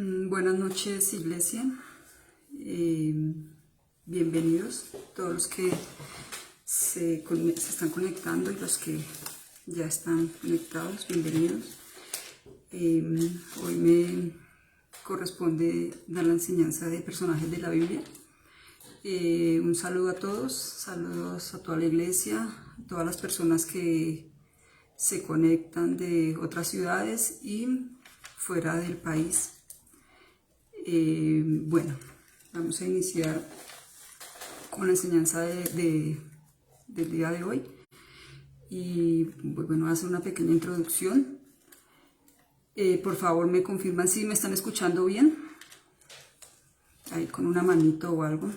Buenas noches, iglesia. Bienvenidos todos los que se están conectando y los que ya están conectados, bienvenidos. Hoy me corresponde dar la enseñanza de personajes de la Biblia. Un saludo a todos, saludos a toda la iglesia, a todas las personas que se conectan de otras ciudades y fuera del país. Bueno, vamos a iniciar con la enseñanza del día de hoy y bueno, voy a hacer una pequeña introducción. Por favor me confirman si me están escuchando bien, ahí con una manito o algo.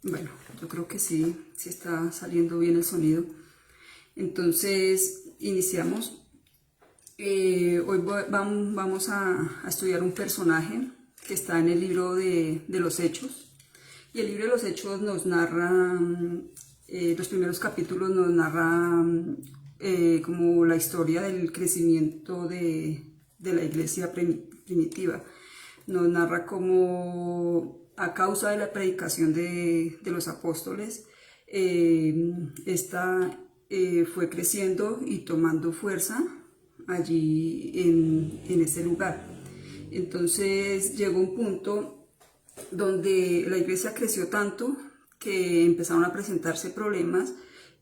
Bueno, yo creo que sí está saliendo bien el sonido. Entonces, iniciamos. Hoy vamos a estudiar un personaje que está en el libro de los Hechos. Y el libro de los Hechos nos narra, los primeros capítulos nos narra como la historia del crecimiento de la iglesia primitiva. Nos narra cómo a causa de la predicación de los apóstoles, esta fue creciendo y tomando fuerza allí en ese lugar. Entonces llegó un punto donde la iglesia creció tanto que empezaron a presentarse problemas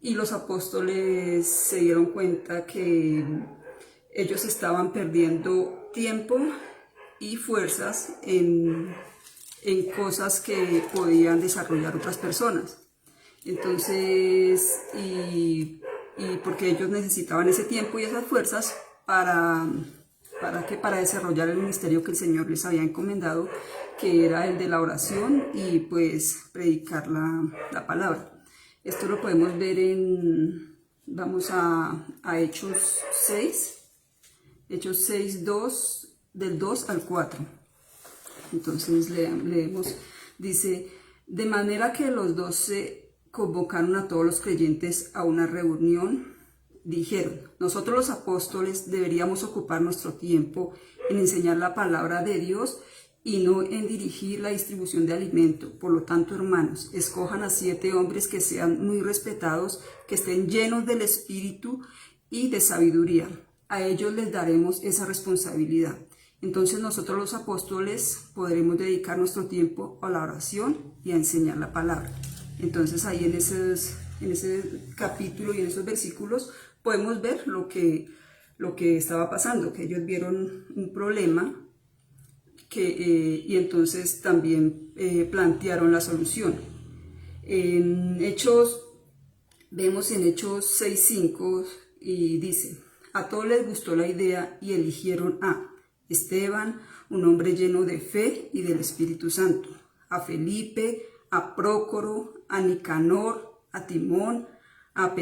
y los apóstoles se dieron cuenta que ellos estaban perdiendo tiempo y fuerzas en cosas que podían desarrollar otras personas. Entonces, y porque ellos necesitaban ese tiempo y esas fuerzas para desarrollar el ministerio que el Señor les había encomendado, que era el de la oración y pues predicar la palabra. Esto lo podemos ver vamos a Hechos 6, Hechos 6, del 2 al 4. Entonces leemos, dice: de manera que los 12 convocaron a todos los creyentes a una reunión. Dijeron: nosotros los apóstoles deberíamos ocupar nuestro tiempo en enseñar la palabra de Dios y no en dirigir la distribución de alimento. Por lo tanto, hermanos, escojan a 7 hombres que sean muy respetados, que estén llenos del Espíritu y de sabiduría. A ellos les daremos esa responsabilidad. Entonces nosotros los apóstoles podremos dedicar nuestro tiempo a la oración y a enseñar la palabra. Entonces ahí en ese capítulo y en esos versículos podemos ver lo que estaba pasando, que ellos vieron un problema y entonces también plantearon la solución. Vemos en Hechos 6:5 y dice: a todos les gustó la idea y eligieron a Esteban, un hombre lleno de fe y del Espíritu Santo, a Felipe, a Prócoro, a Nicanor, a Timón, a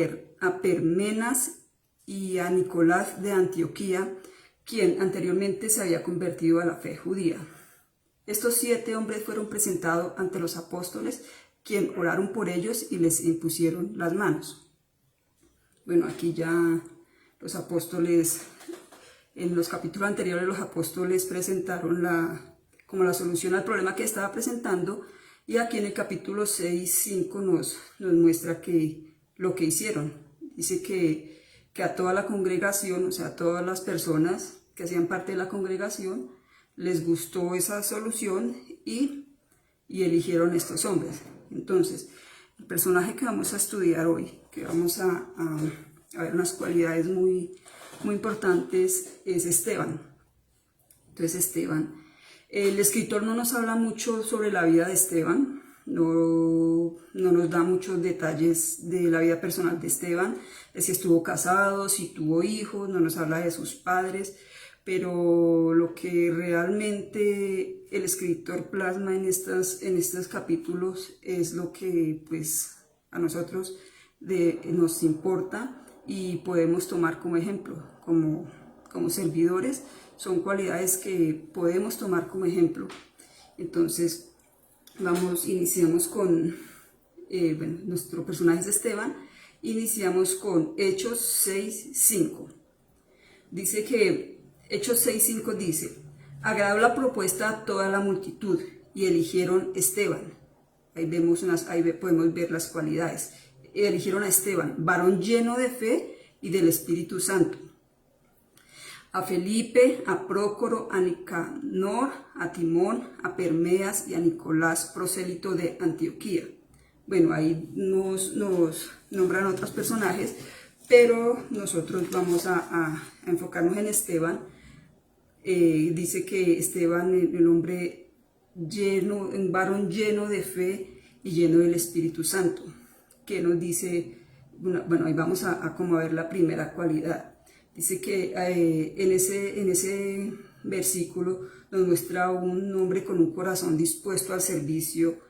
Parmenas y a Nicolás de Antioquía, quien anteriormente se había convertido a la fe judía. Estos 7 hombres fueron presentados ante los apóstoles, quien oraron por ellos y les impusieron las manos. Bueno, aquí ya los apóstoles, en los capítulos anteriores, los apóstoles presentaron como la solución al problema que estaba presentando, y aquí en el capítulo 6:5 nos muestra lo que hicieron. Dice que a toda la congregación, o sea, a todas las personas que hacían parte de la congregación, les gustó esa solución y eligieron estos hombres. Entonces, el personaje que vamos a estudiar hoy, que vamos a ver unas cualidades muy importantes, es Esteban. Entonces, Esteban, el escritor no nos habla mucho sobre la vida de Esteban, no nos da muchos detalles de la vida personal de Esteban, si estuvo casado, si tuvo hijos, no nos habla de sus padres, pero lo que realmente el escritor plasma en estos capítulos es lo que pues a nosotros nos importa y podemos tomar como ejemplo, como servidores. Son cualidades que podemos tomar como ejemplo. Entonces, iniciamos con nuestro personaje es Esteban, Iniciamos con Hechos 6:5. Dice que Hechos 6:5 dice: agradó la propuesta a toda la multitud y eligieron Esteban. Ahí podemos ver las cualidades. Eligieron a Esteban, varón lleno de fe y del Espíritu Santo. A Felipe, a Prócoro, a Nicanor, a Timón, a Permeas y a Nicolás, prosélito de Antioquía. Bueno, ahí nos nombran otros personajes, pero nosotros vamos a enfocarnos en Esteban. Dice que Esteban, el hombre lleno, un varón lleno de fe y lleno del Espíritu Santo, que nos dice, bueno, ahí vamos a ver la primera cualidad. Dice que en ese versículo nos muestra un hombre con un corazón dispuesto al servicio,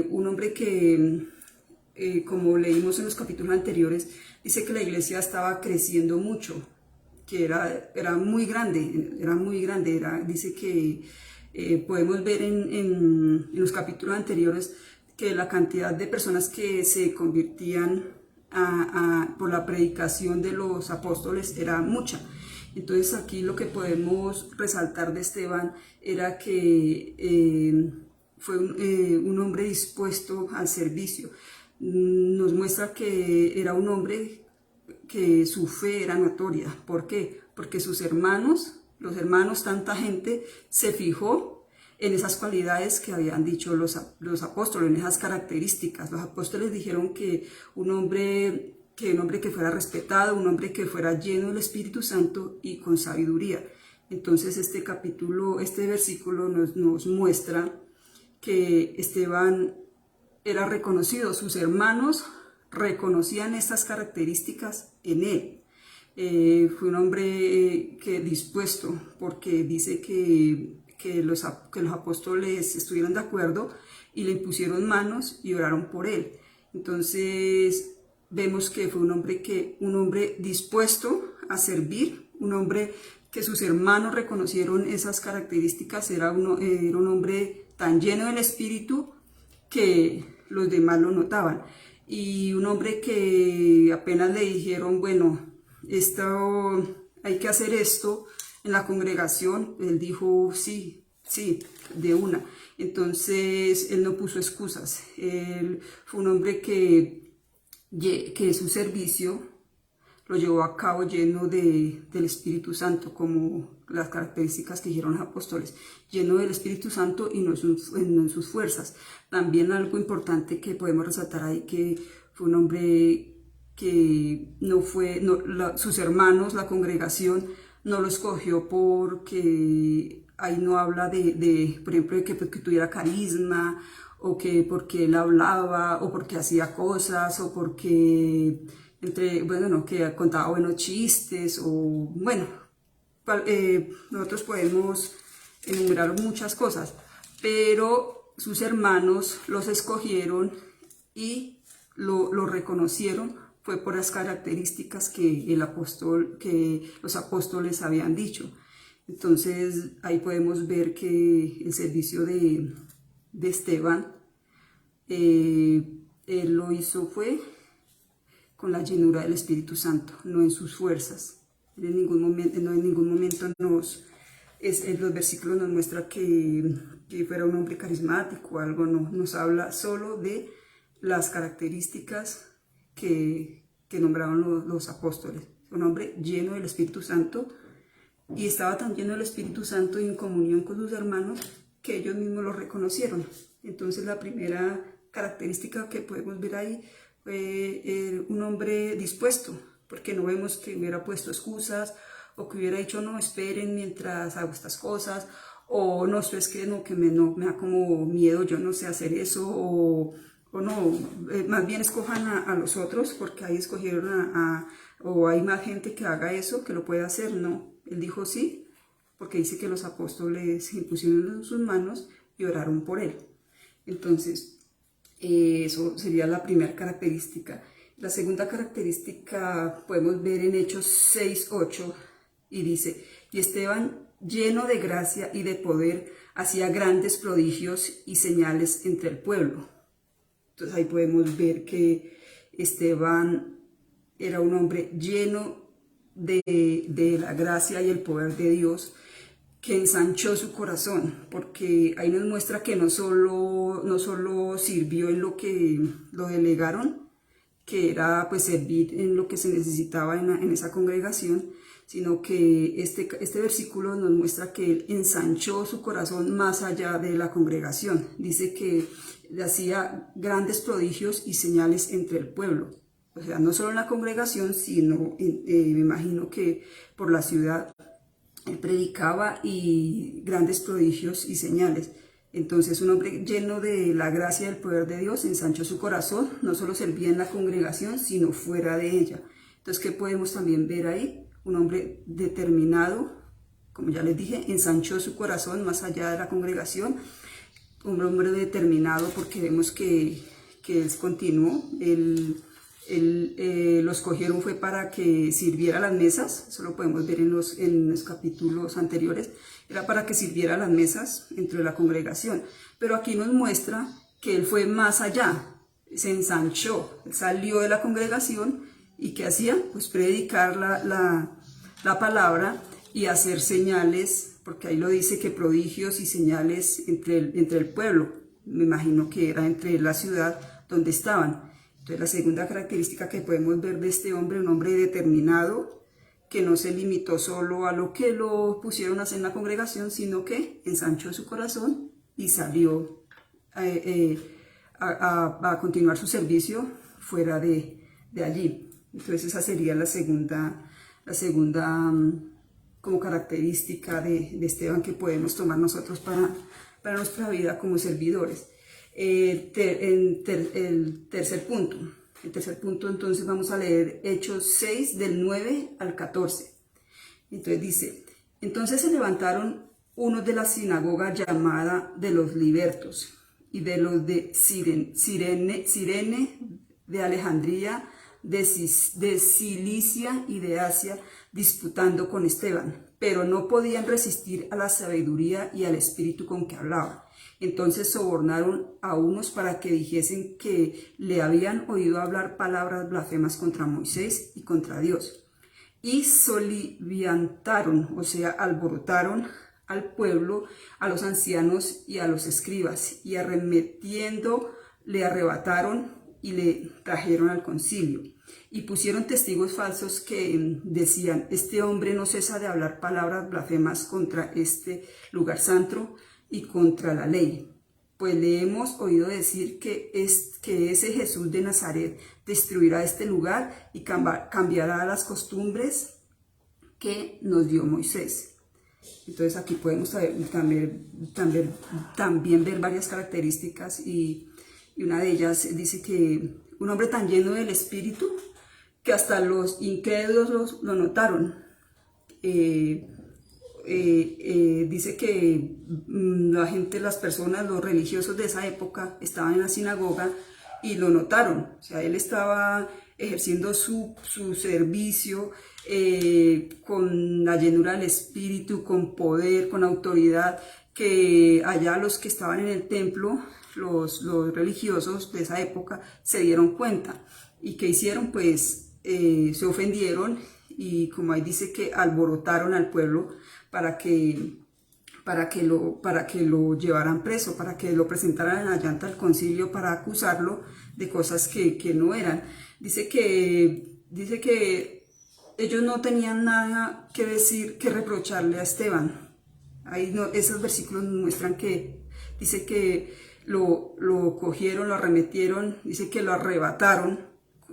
un hombre que, como leímos en los capítulos anteriores, dice que la iglesia estaba creciendo mucho, que era muy grande, dice que podemos ver en los capítulos anteriores que la cantidad de personas que se convertían por la predicación de los apóstoles era mucha. Entonces aquí lo que podemos resaltar de Esteban era que fue un hombre dispuesto al servicio. Nos muestra que era un hombre que su fe era notoria. ¿Por qué? Porque los hermanos, tanta gente se fijó en esas cualidades que habían dicho los apóstoles, en esas características. Los apóstoles dijeron que un hombre que fuera respetado, un hombre que fuera lleno del Espíritu Santo y con sabiduría. Entonces este versículo nos muestra que Esteban era reconocido, sus hermanos reconocían estas características en él. Fue un hombre dispuesto, porque dice que los apóstoles estuvieron de acuerdo y le impusieron manos y oraron por él. Entonces vemos que fue un hombre dispuesto a servir, un hombre que sus hermanos reconocieron esas características. Era un hombre tan lleno del Espíritu que los demás lo notaban, y un hombre que apenas le dijeron, bueno, hay que hacer esto en la congregación, él dijo sí, de una. Entonces él no puso excusas. Él fue un hombre que su servicio lo llevó a cabo lleno del Espíritu Santo, como las características que dijeron los apóstoles, lleno del Espíritu Santo y no en sus fuerzas. También algo importante que podemos resaltar ahí, que fue un hombre que sus hermanos, la congregación, no lo escogió porque ahí no habla por ejemplo, de que tuviera carisma, o que porque él hablaba, o porque hacía cosas, o porque que contaba buenos chistes, o bueno, nosotros podemos enumerar muchas cosas, pero sus hermanos los escogieron y lo reconocieron. Fue por las características que los apóstoles habían dicho. Entonces ahí podemos ver que el servicio de Esteban, él lo hizo fue con la llenura del Espíritu Santo, no en sus fuerzas. En ningún momento los versículos nos muestran que fuera un hombre carismático o algo. No, nos habla solo de las características que nombraron los apóstoles. Un hombre lleno del Espíritu Santo, y estaba tan lleno del Espíritu Santo y en comunión con sus hermanos que ellos mismos lo reconocieron. Entonces la primera característica que podemos ver ahí fue un hombre dispuesto, porque no vemos que hubiera puesto excusas, o que hubiera dicho no, esperen mientras hago estas cosas, o no, es que me da como miedo, yo no sé hacer eso, o no, más bien escojan a los otros porque ahí escogieron o hay más gente que haga eso, que lo puede hacer. No, él dijo sí, porque dice que los apóstoles impusieron sus manos y oraron por él. Entonces eso sería la primera característica. La segunda característica podemos ver en Hechos 6:8, y dice: y Esteban, lleno de gracia y de poder, hacía grandes prodigios y señales entre el pueblo. Entonces ahí podemos ver que Esteban era un hombre lleno de la gracia y el poder de Dios, que ensanchó su corazón, porque ahí nos muestra que no solo sirvió en lo que lo delegaron, que era pues servir en lo que se necesitaba en esa congregación, sino que este versículo nos muestra que él ensanchó su corazón más allá de la congregación. Dice que hacía grandes prodigios y señales entre el pueblo. O sea, no solo en la congregación, sino me imagino que por la ciudad él predicaba y grandes prodigios y señales. Entonces un hombre lleno de la gracia y el poder de Dios ensanchó su corazón, no solo servía en la congregación, sino fuera de ella. Entonces, ¿qué podemos también ver ahí? Un hombre determinado, como ya les dije, ensanchó su corazón más allá de la congregación. Un hombre determinado porque vemos que él continuó. Los cogieron fue para que sirviera las mesas, eso lo podemos ver en los capítulos anteriores, era para que sirviera las mesas entre la congregación, pero aquí nos muestra que él fue más allá, se ensanchó, salió de la congregación y ¿qué hacía? Pues predicar la palabra y hacer señales, porque ahí lo dice que prodigios y señales entre el pueblo, me imagino que era entre la ciudad donde estaban. Entonces, la segunda característica que podemos ver de este hombre, un hombre determinado, que no se limitó solo a lo que lo pusieron a hacer en la congregación, sino que ensanchó su corazón y salió a continuar su servicio fuera de allí. Entonces, esa sería la segunda como característica de Esteban que podemos tomar nosotros para nuestra vida como servidores. El tercer punto. Entonces vamos a leer Hechos 6 del 9 al 14. Entonces dice, entonces se levantaron unos de la sinagoga llamada de los libertos y de los de Cirene, de Alejandría, de Cilicia y de Asia, disputando con Esteban, pero no podían resistir a la sabiduría y al espíritu con que hablaba. Entonces sobornaron a unos para que dijesen que le habían oído hablar palabras blasfemas contra Moisés y contra Dios. Y soliviantaron, o sea, alborotaron al pueblo, a los ancianos y a los escribas, y arremetiendo le arrebataron y le trajeron al concilio. Y pusieron testigos falsos que decían, este hombre no cesa de hablar palabras blasfemas contra este lugar santo y contra la ley, pues le hemos oído decir que ese Jesús de Nazaret destruirá este lugar y cambiará las costumbres que nos dio Moisés. Entonces aquí podemos también ver varias características y una de ellas dice que un hombre tan lleno del Espíritu que hasta los incrédulos lo notaron. Dice que la gente, las personas, los religiosos de esa época estaban en la sinagoga y lo notaron. O sea, él estaba ejerciendo su servicio con la llenura del Espíritu, con poder, con autoridad, que allá los que estaban en el templo, los religiosos de esa época, se dieron cuenta. ¿Y qué hicieron? Pues se ofendieron y como ahí dice que alborotaron al pueblo para que lo llevaran preso, para que lo presentaran allá ante el concilio para acusarlo de cosas que no eran. Dice que ellos no tenían nada que decir, que reprocharle a Esteban. Ahí esos versículos muestran que dice que lo cogieron, lo arremetieron, dice que lo arrebataron.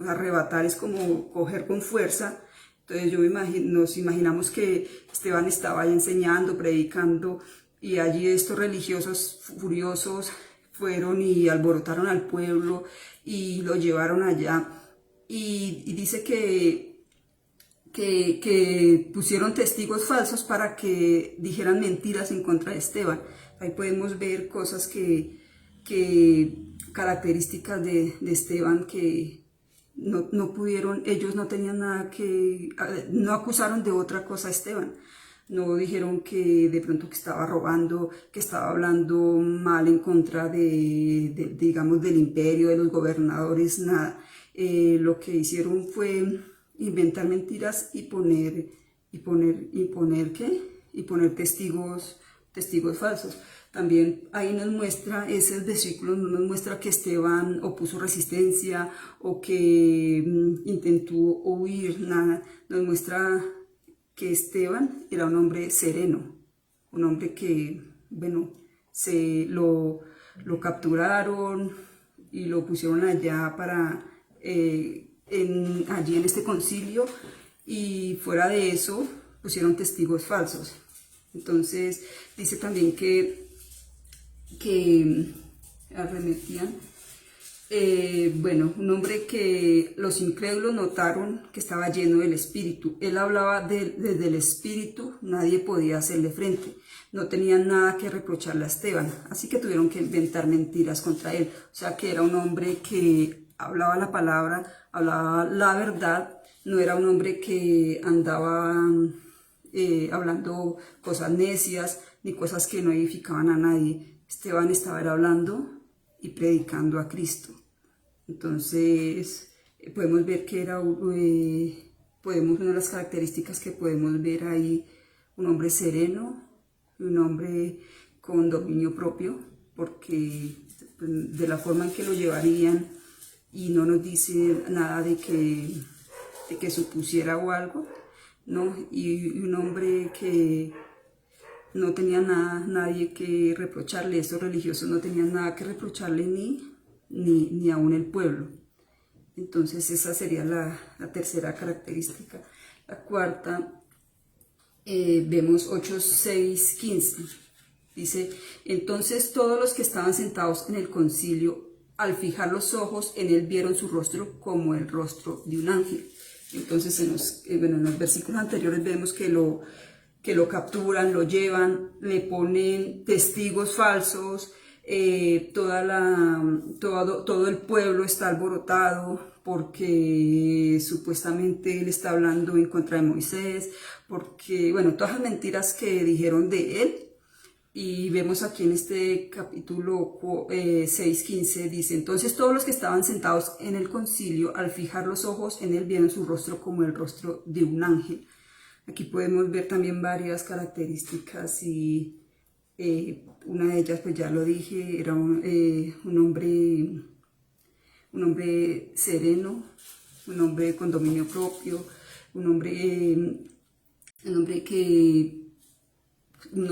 Arrebatar es como coger con fuerza. Entonces nos imaginamos que Esteban estaba ahí enseñando, predicando, y allí estos religiosos furiosos fueron y alborotaron al pueblo y lo llevaron allá. Y dice que pusieron testigos falsos para que dijeran mentiras en contra de Esteban. Ahí podemos ver cosas características de Esteban que no pudieron, ellos no tenían nada no acusaron de otra cosa a Esteban, no dijeron que de pronto que estaba robando, que estaba hablando mal en contra digamos, del imperio, de los gobernadores, nada. lo que hicieron fue inventar mentiras y poner testigos falsos. También ahí nos muestra, ese versículo nos muestra que Esteban opuso resistencia o que intentó huir, nada. Nos muestra que Esteban era un hombre sereno, un hombre que, bueno, lo capturaron y lo pusieron allá para, allí en este concilio, y fuera de eso pusieron testigos falsos. Entonces dice también que arremetían, bueno, un hombre que los incrédulos notaron que estaba lleno del Espíritu. Él hablaba desde el Espíritu, nadie podía hacerle frente. No tenían nada que reprocharle a Esteban, así que tuvieron que inventar mentiras contra él. O sea que era un hombre que hablaba la palabra, hablaba la verdad, no era un hombre que andaba hablando cosas necias ni cosas que no edificaban a nadie. Esteban estaba hablando y predicando a Cristo. Entonces podemos ver que era una de las características que podemos ver ahí, un hombre sereno, un hombre con dominio propio, porque de la forma en que lo llevarían, y no nos dice nada de que supusiera o algo, ¿no? Y un hombre que no tenía nadie que reprocharle. Estos religiosos no tenían nada que reprocharle ni aún el pueblo. Entonces esa sería la tercera característica. La cuarta, vemos 8, 6, 15. Dice, entonces todos los que estaban sentados en el concilio, al fijar los ojos en él, vieron su rostro como el rostro de un ángel. Entonces en los versículos anteriores vemos que lo capturan, lo llevan, le ponen testigos falsos, todo el pueblo está alborotado porque supuestamente él está hablando en contra de Moisés, porque, bueno, todas las mentiras que dijeron de él. Y vemos aquí en este capítulo 6:15, dice, entonces todos los que estaban sentados en el concilio, al fijar los ojos en él, vieron su rostro como el rostro de un ángel. Aquí podemos ver también varias características, y una de ellas, pues ya lo dije, era un hombre sereno, un hombre con dominio propio, un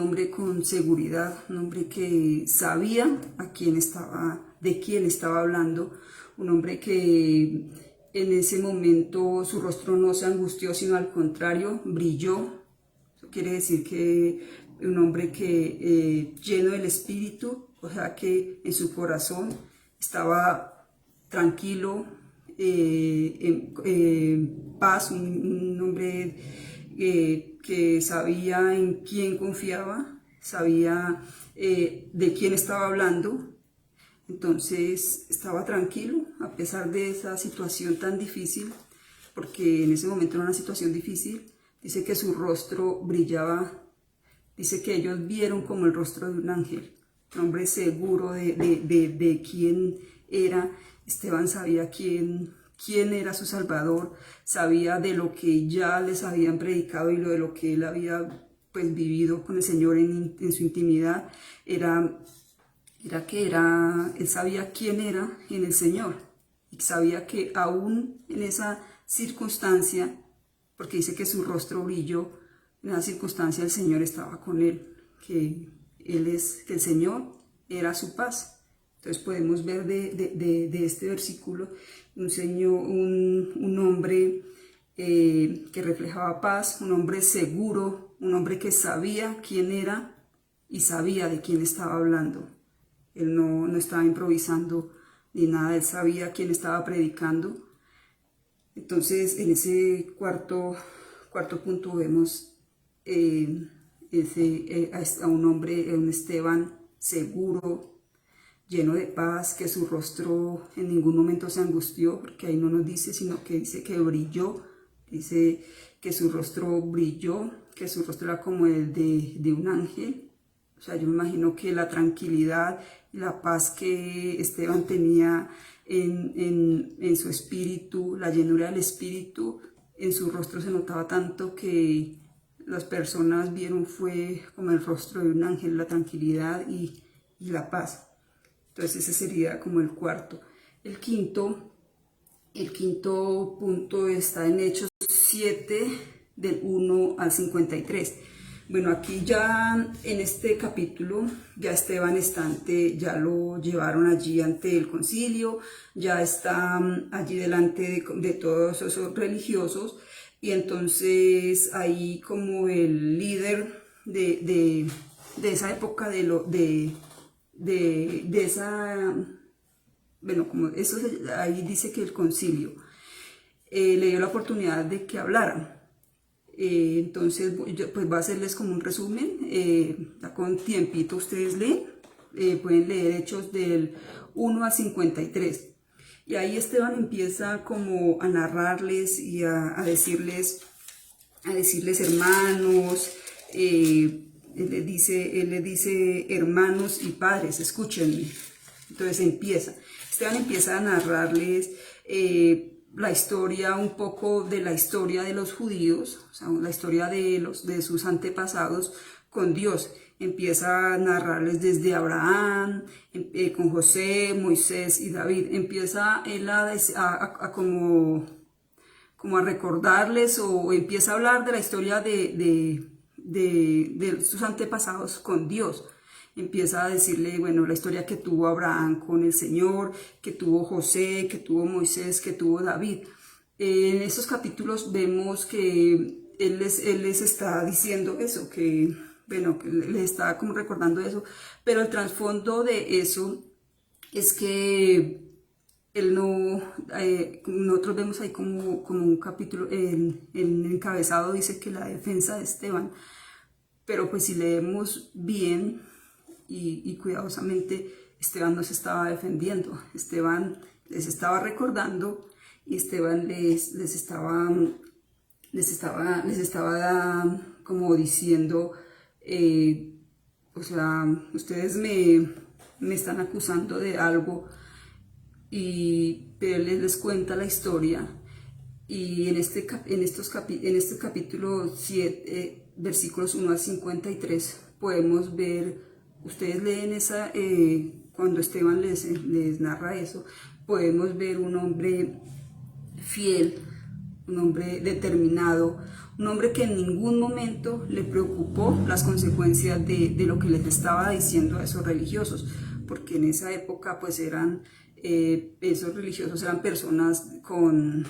hombre con seguridad, un hombre que sabía de quién estaba hablando, un hombre que en ese momento su rostro no se angustió, sino al contrario, brilló. Eso quiere decir que un hombre que lleno del Espíritu, o sea que en su corazón estaba tranquilo, en paz, un hombre que sabía en quién confiaba, sabía de quién estaba hablando. Entonces estaba tranquilo a pesar de esa situación tan difícil, porque en ese momento era una situación difícil. Dice que su rostro brillaba, dice que ellos vieron como el rostro de un ángel, un hombre seguro de quién era. Esteban sabía quién era su Salvador, sabía de lo que ya les habían predicado y de lo que él había pues vivido con el Señor en su intimidad. Él sabía quién era en el Señor, y sabía que aún en esa circunstancia, porque dice que su rostro brilló, en esa circunstancia el Señor estaba con él, que el Señor era su paz. Entonces podemos ver de este versículo un hombre que reflejaba paz, un hombre seguro, un hombre que sabía quién era y sabía de quién estaba hablando. Él no estaba improvisando ni nada, él sabía quién estaba predicando. Entonces en ese cuarto punto vemos a un hombre, a un Esteban seguro, lleno de paz, que su rostro en ningún momento se angustió, porque ahí no nos dice, sino que dice que brilló, dice que su rostro brilló, que su rostro era como el de un ángel. O sea, yo me imagino que la tranquilidad y la paz que Esteban tenía en su espíritu, la llenura del espíritu. En su rostro se notaba tanto que las personas vieron fue como el rostro de un ángel, la tranquilidad y la paz. Entonces ese sería como el cuarto. El quinto punto está en Hechos 7, del 1 al 53. Bueno, aquí ya en este capítulo, ya Esteban ya lo llevaron allí ante el concilio, ya está allí delante de todos esos religiosos, y entonces ahí como el líder de esa época, de esa, bueno, como eso ahí dice que el concilio le dio la oportunidad de que hablaran. Entonces pues va a hacerles como un resumen, con tiempito ustedes leen, pueden leer Hechos del 1 al 53, y ahí Esteban empieza como a narrarles y a decirles hermanos, él le dice hermanos y padres, escúchenme. Entonces Esteban empieza a narrarles la historia, un poco de la historia de los judíos, o sea, la historia de sus antepasados con Dios. Empieza a narrarles desde Abraham, con José, Moisés y David. Empieza él como a recordarles, o empieza a hablar de la historia de sus antepasados con Dios. Empieza a decirle, bueno, la historia que tuvo Abraham con el Señor, que tuvo José, que tuvo Moisés, que tuvo David. En estos capítulos vemos que él les está diciendo eso, que, bueno, que les está como recordando eso, pero el trasfondo de eso es que él no, nosotros vemos ahí como un capítulo, en el encabezado dice que la defensa de Esteban, pero pues si leemos bien y cuidadosamente, Esteban no se estaba defendiendo, Esteban les estaba recordando, y Esteban les estaba como diciendo, o sea, ustedes me están acusando de algo, pero él les cuenta la historia. Y en este capítulo 7, versículos 1 al 53, podemos ver, ustedes leen cuando Esteban les narra eso, podemos ver un hombre fiel, un hombre determinado, un hombre que en ningún momento le preocupó las consecuencias de lo que les estaba diciendo a esos religiosos, porque en esa época pues esos religiosos eran personas con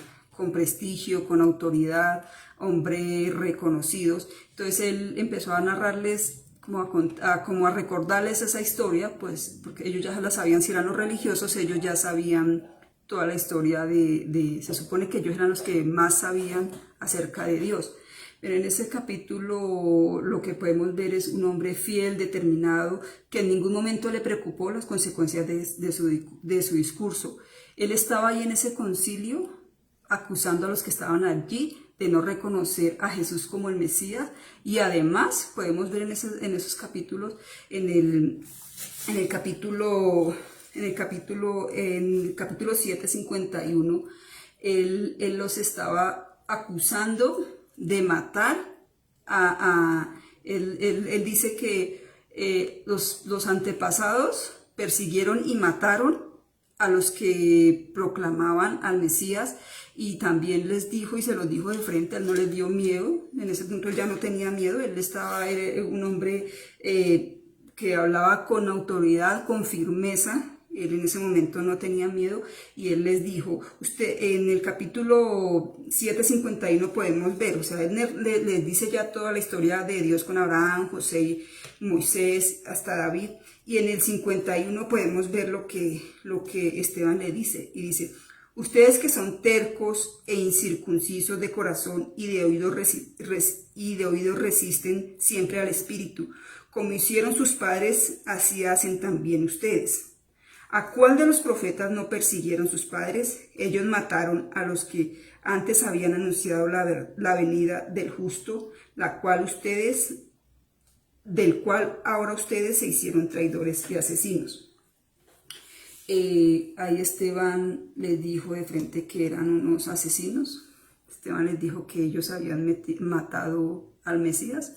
prestigio, con autoridad, hombres reconocidos. Entonces él empezó a narrarles, como a recordarles esa historia, pues porque ellos ya la sabían. Si eran los religiosos, ellos ya sabían toda la historia se supone que ellos eran los que más sabían acerca de Dios. Pero en ese capítulo lo que podemos ver es un hombre fiel, determinado, que en ningún momento le preocupó las consecuencias de su discurso. Él estaba ahí en ese concilio acusando a los que estaban allí de no reconocer a Jesús como el Mesías, y además podemos ver en esos capítulos, en el capítulo 7, 51, él los estaba acusando de matar él dice que los antepasados persiguieron y mataron a los que proclamaban al Mesías, y también les dijo, y se los dijo de frente. Él no les dio miedo, en ese punto él ya no tenía miedo, era un hombre que hablaba con autoridad, con firmeza. Él en ese momento no tenía miedo, y él les dijo, en el capítulo 7:51 podemos ver, o sea, él les dice ya toda la historia de Dios con Abraham, José, Moisés, hasta David, y en el 51 podemos ver lo que Esteban le dice, y dice, ustedes que son tercos e incircuncisos de corazón y de oído resisten siempre al Espíritu, como hicieron sus padres, así hacen también ustedes. ¿A cuál de los profetas no persiguieron sus padres? Ellos mataron a los que antes habían anunciado la venida del justo, del cual ahora ustedes se hicieron traidores y asesinos. ahí Esteban les dijo de frente que eran unos asesinos. Esteban les dijo que ellos habían matado al Mesías,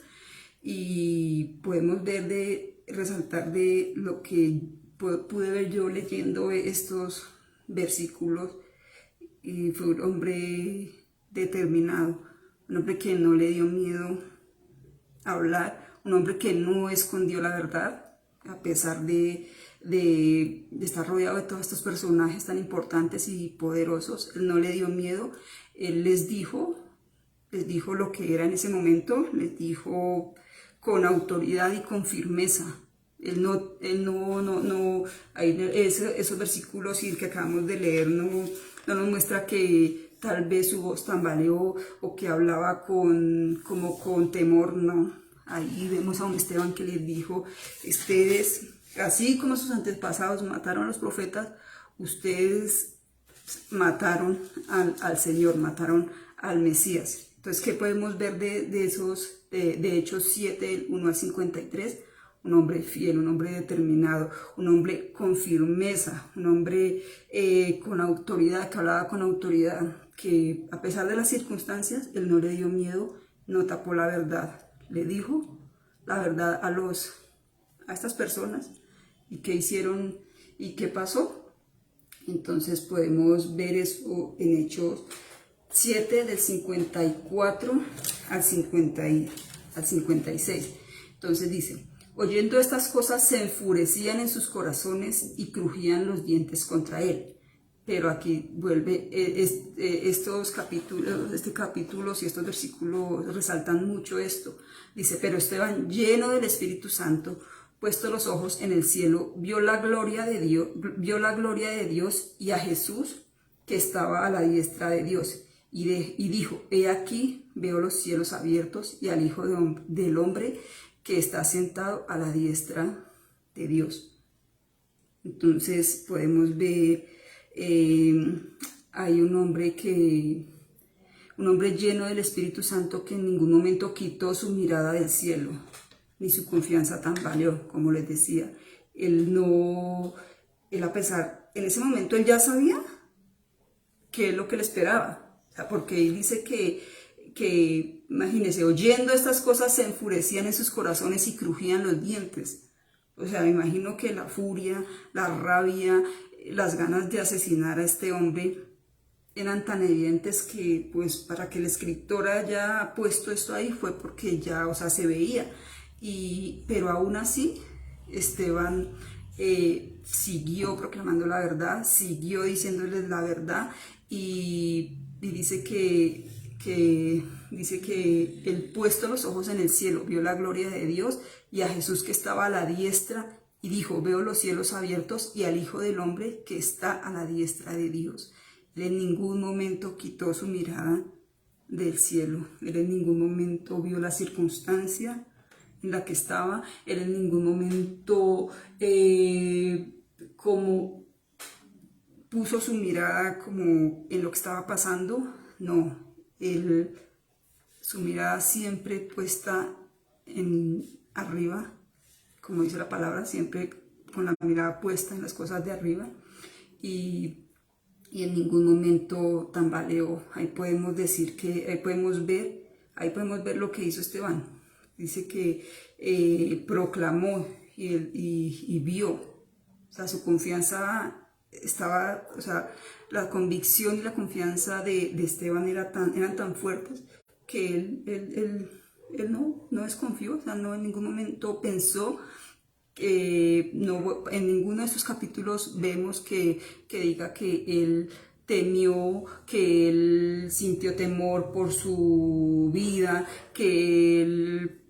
y podemos resaltar de lo que pude ver yo leyendo estos versículos. Y fue un hombre determinado, un hombre que no le dio miedo a hablar, un hombre que no escondió la verdad, a pesar de estar rodeado de todos estos personajes tan importantes y poderosos. Él no le dio miedo. Él les dijo lo que era en ese momento, les dijo con autoridad y con firmeza. Esos versículos y el que acabamos de leer no nos muestra que tal vez su voz tambaleó o que hablaba como con temor, no. Ahí vemos a un Esteban que les dijo: ustedes, así como sus antepasados mataron a los profetas, ustedes mataron al Señor, mataron al Mesías. Entonces, ¿qué podemos ver de Hechos 7, del 1 al 53? Un hombre fiel, un hombre determinado, un hombre con firmeza, un hombre con autoridad, que hablaba con autoridad, que a pesar de las circunstancias, él no le dio miedo, no tapó la verdad, le dijo la verdad a estas personas. ¿Y qué hicieron y qué pasó? Entonces podemos ver eso en Hechos 7, del 54 al 56. Entonces dice: oyendo estas cosas, se enfurecían en sus corazones y crujían los dientes contra él. Pero aquí vuelve, estos capítulos, y estos versículos resaltan mucho esto. Dice: pero Esteban, lleno del Espíritu Santo, puesto los ojos en el cielo, vio la gloria de Dios y a Jesús, que estaba a la diestra de Dios. Y dijo: he aquí, veo los cielos abiertos y al Hijo del Hombre que está sentado a la diestra de Dios. Entonces podemos ver, hay un hombre lleno del Espíritu Santo, que en ningún momento quitó su mirada del cielo, ni su confianza tambaleó, como les decía. En ese momento él ya sabía qué es lo que le esperaba. O sea, porque él dice que, imagínense, oyendo estas cosas se enfurecían en sus corazones y crujían los dientes. O sea, me imagino que la furia, la rabia, las ganas de asesinar a este hombre eran tan evidentes que, pues, para que el escritor haya puesto esto ahí fue porque ya, o sea, se veía. Pero aún así, Esteban siguió proclamando la verdad, siguió diciéndoles la verdad, y dice que él, puesto los ojos en el cielo, vio la gloria de Dios y a Jesús que estaba a la diestra, y dijo: veo los cielos abiertos y al Hijo del Hombre que está a la diestra de Dios. Él en ningún momento quitó su mirada del cielo, él en ningún momento vio la circunstancia en la que estaba, él en ningún momento como puso su mirada como en lo que estaba pasando. No, su mirada siempre puesta arriba, como dice la palabra, siempre con la mirada puesta en las cosas de arriba, y en ningún momento tambaleó. Ahí podemos ver lo que hizo Esteban. Dice que proclamó y vio. O sea, su confianza estaba, o sea, la convicción y la confianza de Esteban eran tan fuertes que él no desconfió. O sea, no en ningún momento pensó, no, en ninguno de sus capítulos vemos que diga que él temió, que él sintió temor por su vida, que él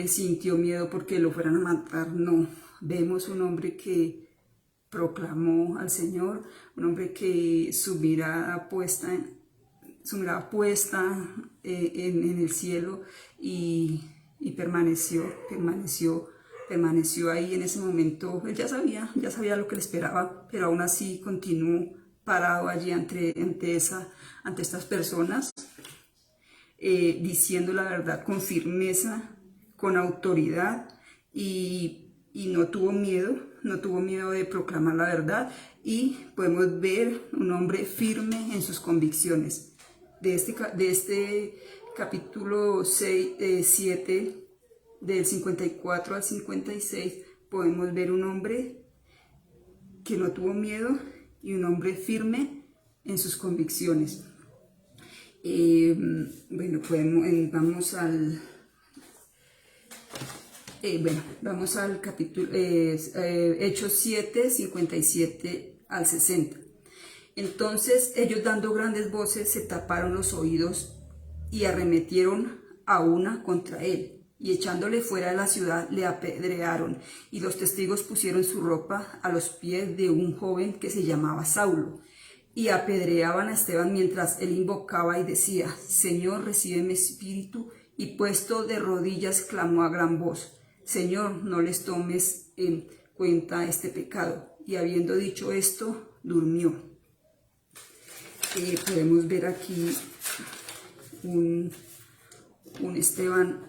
sintió miedo porque lo fueran a matar. No, vemos un hombre que proclamó al Señor, un hombre que su mirada puesta en el cielo, y permaneció ahí en ese momento. Él ya sabía lo que le esperaba, pero aún así continuó parado allí ante estas personas, diciendo la verdad con firmeza, con autoridad, y no tuvo miedo de proclamar la verdad, y podemos ver un hombre firme en sus convicciones. De este capítulo 7, del 54 al 56, podemos ver un hombre que no tuvo miedo y un hombre firme en sus convicciones. Bueno, vamos al capítulo Hechos 7, 57 al 60. Entonces ellos, dando grandes voces, se taparon los oídos y arremetieron a una contra él, y echándole fuera de la ciudad le apedrearon, y los testigos pusieron su ropa a los pies de un joven que se llamaba Saulo, y apedreaban a Esteban mientras él invocaba y decía: Señor, recibe mi espíritu, y puesto de rodillas clamó a gran voz: Señor, no les tomes en cuenta este pecado. Y habiendo dicho esto, durmió. Podemos ver aquí un Esteban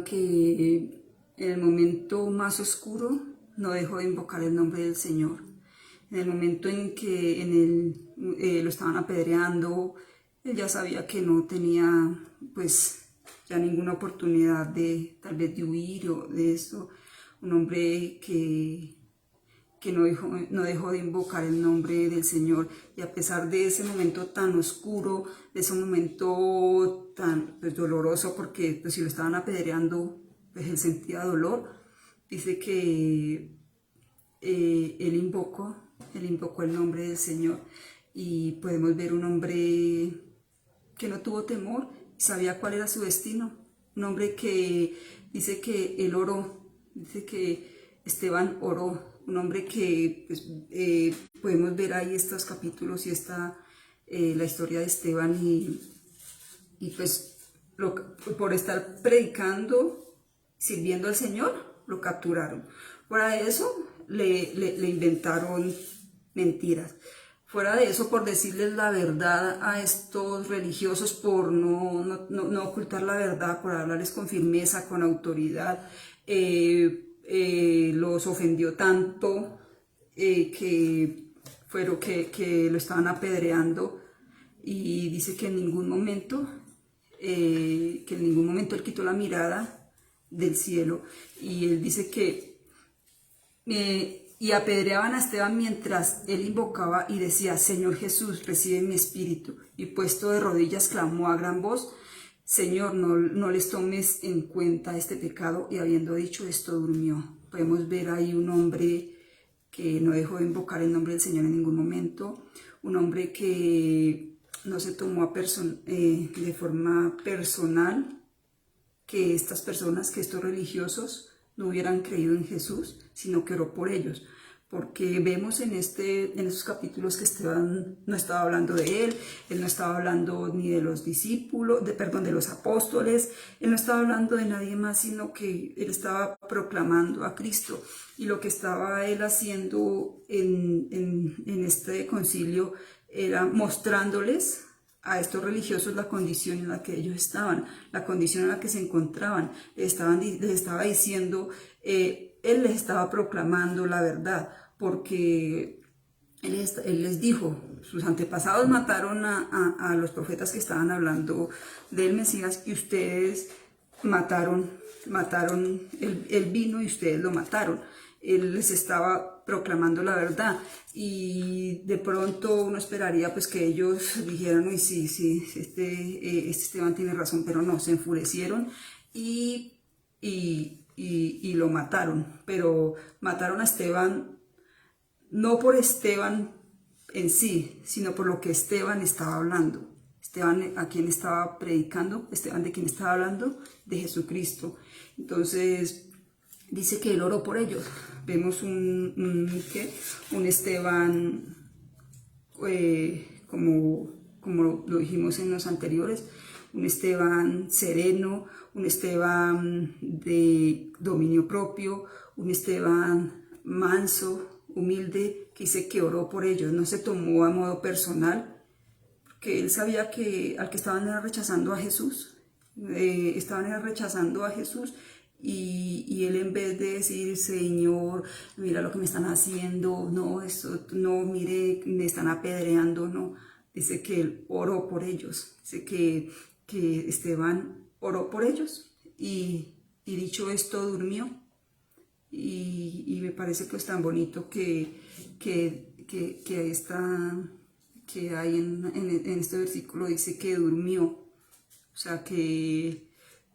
que en el momento más oscuro no dejó de invocar el nombre del Señor. En el momento en que lo estaban apedreando, él ya sabía que no tenía pues ya ninguna oportunidad de tal vez de huir o de esto. Un hombre que no dejó de invocar el nombre del Señor, y a pesar de ese momento tan oscuro, de ese momento tan pues, doloroso, porque pues, si lo estaban apedreando, pues él sentía dolor. Dice que él invocó el nombre del Señor, y podemos ver un hombre que no tuvo temor, sabía cuál era su destino. Un hombre que dice que él oró, dice que Esteban oró. Un hombre que pues, podemos ver ahí estos capítulos y la historia de Esteban, y pues por estar predicando, sirviendo al Señor, lo capturaron. Fuera de eso, le inventaron mentiras. Fuera de eso, por decirles la verdad a estos religiosos, por no ocultar la verdad, por hablarles con firmeza, con autoridad, los ofendió tanto que lo estaban apedreando, y dice que en ningún momento él quitó la mirada del cielo, y él dice que y apedreaban a Esteban mientras él invocaba y decía: Señor Jesús, recibe mi espíritu, y puesto de rodillas clamó a gran voz: Señor, no les tomes en cuenta este pecado. Y habiendo dicho esto, durmió. Podemos ver ahí un hombre que no dejó de invocar el nombre del Señor en ningún momento, un hombre que no se tomó de forma personal que estas personas, que estos religiosos no hubieran creído en Jesús, sino que oró por ellos. Porque vemos en esos capítulos que Esteban no estaba hablando de él no estaba hablando ni de los discípulos, de los apóstoles, él no estaba hablando de nadie más, sino que él estaba proclamando a Cristo. Y lo que estaba él haciendo en este concilio era mostrándoles a estos religiosos la condición en la que ellos estaban, la condición en la que se encontraban. Les estaba diciendo, él les estaba proclamando la verdad, porque él les dijo: sus antepasados mataron a los profetas que estaban hablando del Mesías, y ustedes él vino y ustedes lo mataron. Él les estaba proclamando la verdad, y de pronto uno esperaría pues que ellos dijeran: uy, sí, este Esteban tiene razón, pero no, se enfurecieron y lo mataron. Pero mataron a Esteban no por Esteban en sí, sino por lo que Esteban estaba hablando. Esteban, a quien estaba predicando, Esteban, de quien estaba hablando, de Jesucristo. Entonces dice que él oró por ellos. Vemos un Esteban, como lo dijimos en los anteriores, un Esteban sereno, un Esteban de dominio propio, un Esteban manso, humilde, que dice que oró por ellos. No se tomó a modo personal, porque él sabía que al que estaban rechazando a Jesús, y él, en vez de decir, Señor, mira lo que me están haciendo, no, eso, no, mire, me están apedreando, no, dice que él oró por ellos, dice que Esteban oró por ellos y dicho esto durmió. Y me parece pues tan bonito que hay en este versículo, dice que durmió, o sea que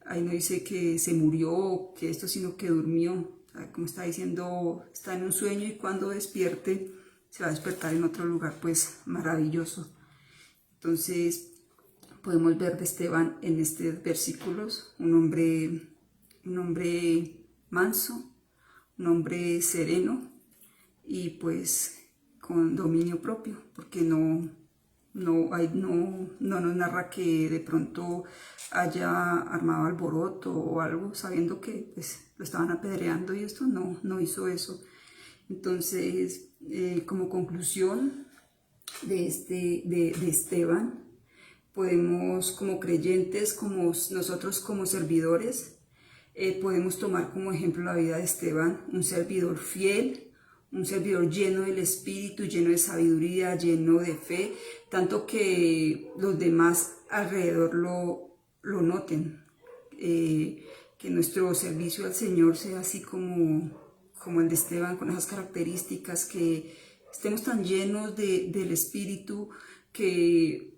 ahí no dice que se murió, que esto, sino que durmió, o sea, como está diciendo, está en un sueño y cuando despierte se va a despertar en otro lugar pues maravilloso. Entonces podemos ver de Esteban en estos versículos un hombre manso, un hombre sereno y pues con dominio propio, porque no nos narra que de pronto haya armado alboroto o algo, sabiendo que pues, lo estaban apedreando, y esto no hizo eso. Entonces, como conclusión de Esteban, podemos, como creyentes, como nosotros como servidores, podemos tomar como ejemplo la vida de Esteban, un servidor fiel, un servidor lleno del Espíritu, lleno de sabiduría, lleno de fe, tanto que los demás alrededor lo noten. Que nuestro servicio al Señor sea así como el de Esteban, con esas características, que estemos tan llenos del Espíritu que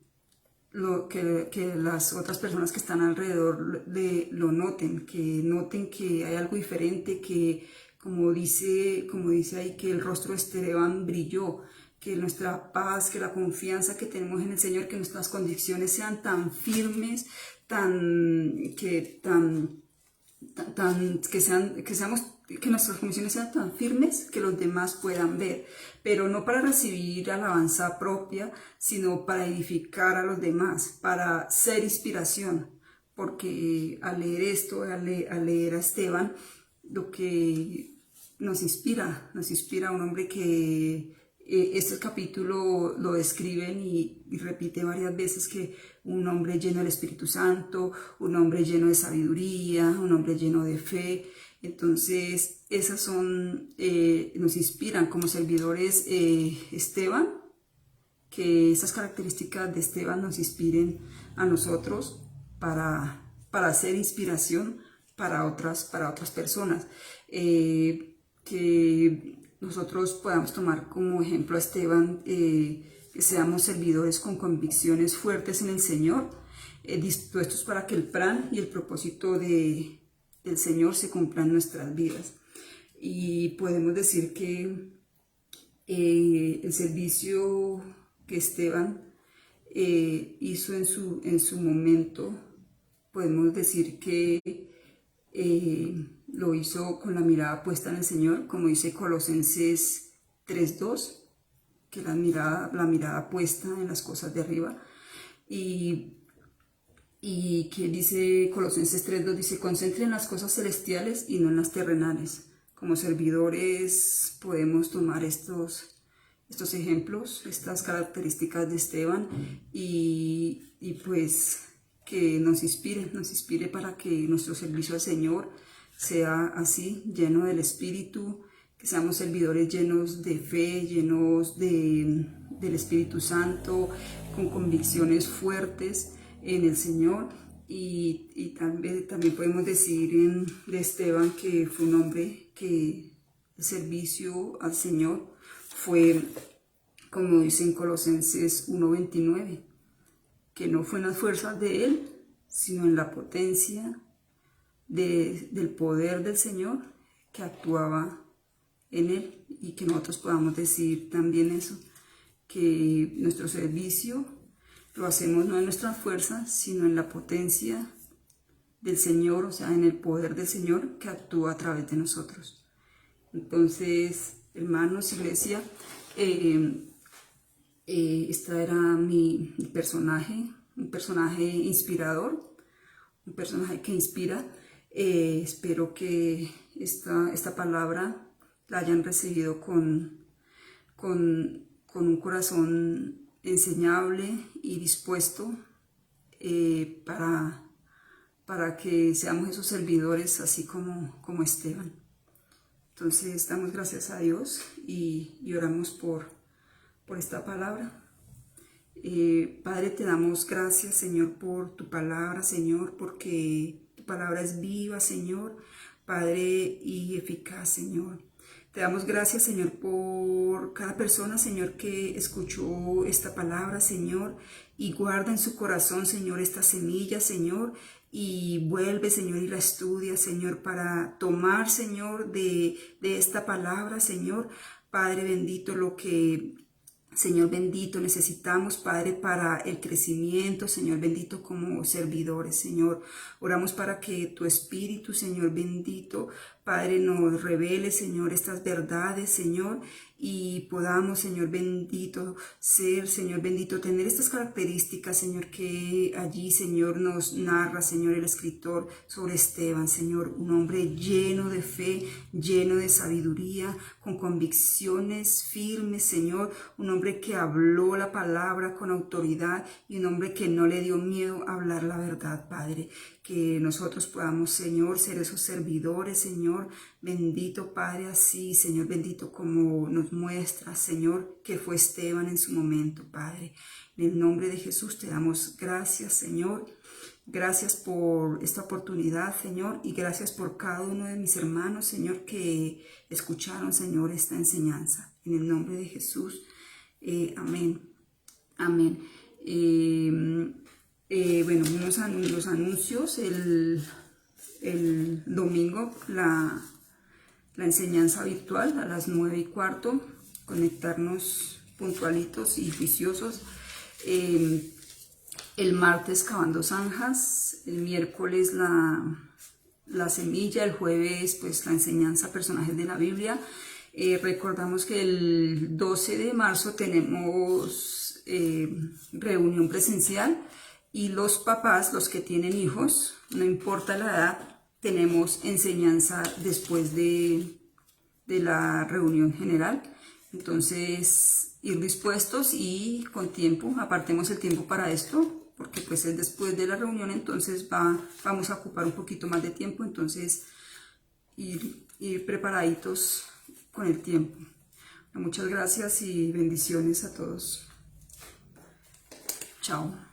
las otras personas que están alrededor lo noten, que hay algo diferente, que como dice ahí, que el rostro de Esteban brilló, que nuestra paz, que la confianza que tenemos en el Señor, que nuestras convicciones sean tan firmes, que nuestras convicciones sean tan firmes que los demás puedan ver, pero no para recibir alabanza propia, sino para edificar a los demás, para ser inspiración, porque al leer esto, al leer a Esteban, lo que nos inspira un hombre que este capítulo lo describen y repite varias veces, que un hombre lleno del Espíritu Santo, un hombre lleno de sabiduría, un hombre lleno de fe. Entonces esas nos inspiran como servidores, Esteban, que esas características de Esteban nos inspiren a nosotros para hacer inspiración para otras personas, que nosotros podamos tomar como ejemplo a Esteban, que seamos servidores con convicciones fuertes en el Señor, dispuestos para que el plan y el propósito del Señor se cumplan en nuestras vidas. Y podemos decir que el servicio que Esteban hizo en su momento, podemos decir que lo hizo con la mirada puesta en el Señor, como dice Colosenses 3:2, que la mirada puesta en las cosas de arriba. Y que dice Colosenses 3:2, dice, concentren en las cosas celestiales y no en las terrenales. Como servidores podemos tomar estos ejemplos, estas características de Esteban, y pues que nos inspire para que nuestro servicio al Señor sea así, lleno del Espíritu, que seamos servidores llenos de fe, llenos del Espíritu Santo, con convicciones fuertes en el Señor. Y también podemos decir de Esteban que fue un hombre que el servicio al Señor fue, como dice en Colosenses 1:29, que no fue en las fuerzas de él, sino en la potencia del poder del Señor que actuaba en él. Y que nosotros podamos decir también eso, que nuestro servicio lo hacemos no en nuestras fuerzas, sino en la potencia del Señor, o sea, en el poder del Señor que actúa a través de nosotros. Entonces, hermanos, iglesia, esta era mi personaje, un personaje inspirador, un personaje que inspira. Espero que esta palabra la hayan recibido con un corazón enseñable y dispuesto para para que seamos esos servidores así como Esteban. Entonces damos gracias a Dios y oramos por esta palabra. Padre, te damos gracias, Señor, por tu palabra, Señor, porque tu palabra es viva, Señor, Padre, y eficaz, Señor. Te damos gracias, Señor, por cada persona, Señor, que escuchó esta palabra, Señor, y guarda en su corazón, Señor, esta semilla, Señor, y vuelve, Señor, y la estudia, Señor, para tomar, Señor, de esta palabra, Señor. Padre bendito, lo que, Señor bendito, necesitamos, Padre, para el crecimiento, Señor bendito, como servidores, Señor. Oramos para que tu Espíritu, Señor bendito, Padre, nos revele, Señor, estas verdades, Señor, y podamos, Señor bendito, ser, Señor bendito, tener estas características, Señor, que allí, Señor, nos narra, Señor, el escritor sobre Esteban, Señor, un hombre lleno de fe, lleno de sabiduría, con convicciones firmes, Señor, un hombre que habló la palabra con autoridad y un hombre que no le dio miedo a hablar la verdad, Padre. Que nosotros podamos, Señor, ser esos servidores, Señor, bendito Padre, así, Señor, bendito como nos muestra, Señor, que fue Esteban en su momento, Padre. En el nombre de Jesús te damos gracias, Señor. Gracias por esta oportunidad, Señor, y gracias por cada uno de mis hermanos, Señor, que escucharon, Señor, esta enseñanza. En el nombre de Jesús, amén. Amén. Bueno, los anuncios, el domingo la enseñanza virtual a las 9:15, conectarnos puntualitos y juiciosos. El martes cavando zanjas, el miércoles la semilla, el jueves pues la enseñanza personajes de la Biblia. Recordamos que el 12 de marzo tenemos reunión presencial y los papás, los que tienen hijos, no importa la edad, tenemos enseñanza después de la reunión general. Entonces, ir dispuestos y con tiempo, apartemos el tiempo para esto, porque pues es después de la reunión, entonces vamos a ocupar un poquito más de tiempo, entonces ir preparaditos con el tiempo. Muchas gracias y bendiciones a todos. Chao.